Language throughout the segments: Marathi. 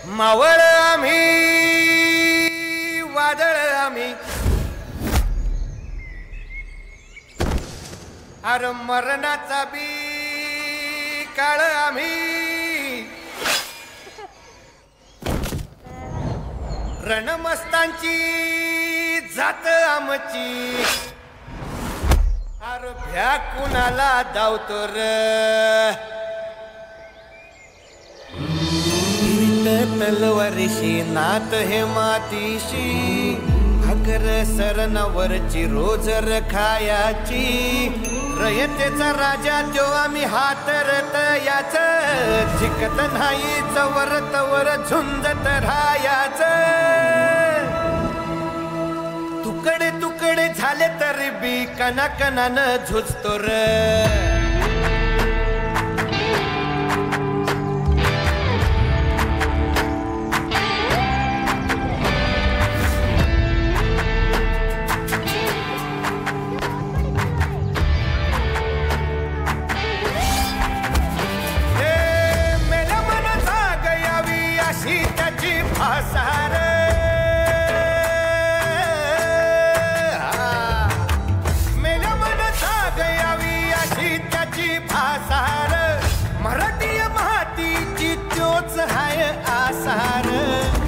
मावळ आम्ही वादळ आम्ही अरे मरणाचा बी काळ आम्ही रणमस्तांची जात आमची अरे भ्या कुणाला धावतो र तलवारीशी नात हे मातीशी अगर सरणावरची रोज खायाची रयतेचा राजा जो आम्ही हातरत याच जिकत नाही जवर तवर झुंजत राहायाच तुकडे तुकडे झाले तरी बी कणाकणानं झुजतो र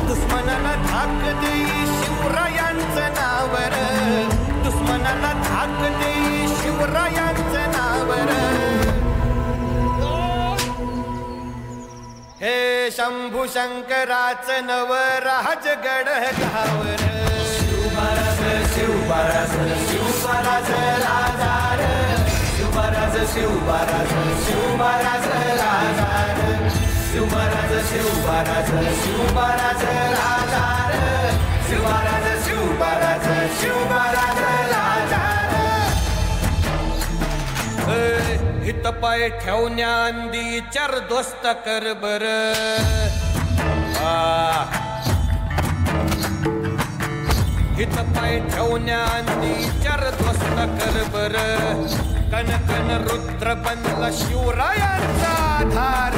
दुश्मनाला धाक देई शिवरायांचं नावर दुश्मनाला धाक देई शिवरायांचं नावर हे शंभू शंकराचं नव राजगड गावर शिवबाराज शिवबाराज शिवबाराज राजार शिवबाराज शिवबाराज शिवबाराज राजार शिवबाराज शिवबाराज शिवबाराज राजार शिवबाराज शिवबाराज शिवबाराज राजार हित पाय ठेवण्याआंदी चार दोस्त कर बर हित पाय ठेवण्याआंदी चार दोस्त कर बर कन कन रुद्र बनला शिवरायांचा आधार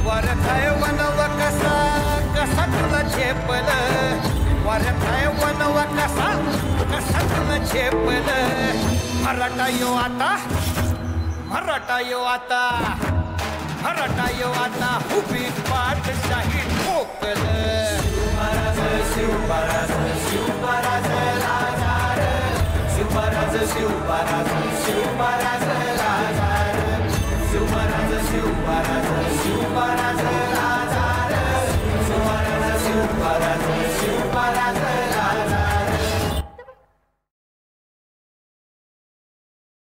वर काय वनव कसा कसा तुला झेपल वर काय वनव कसा कसा तुला झेपल मराठा यो आता मराठा यो आता मराठा यो आता उभी पाठशाही ठोकल शिवबाराज शिवबाराज शिवबाराज राजार शिवबाराज शिवबाराज शिवबाराज राजार शिवबाराज शिवबाराज शिवबाराज राजार शिवबाराज शिवबाराज शिवबाराज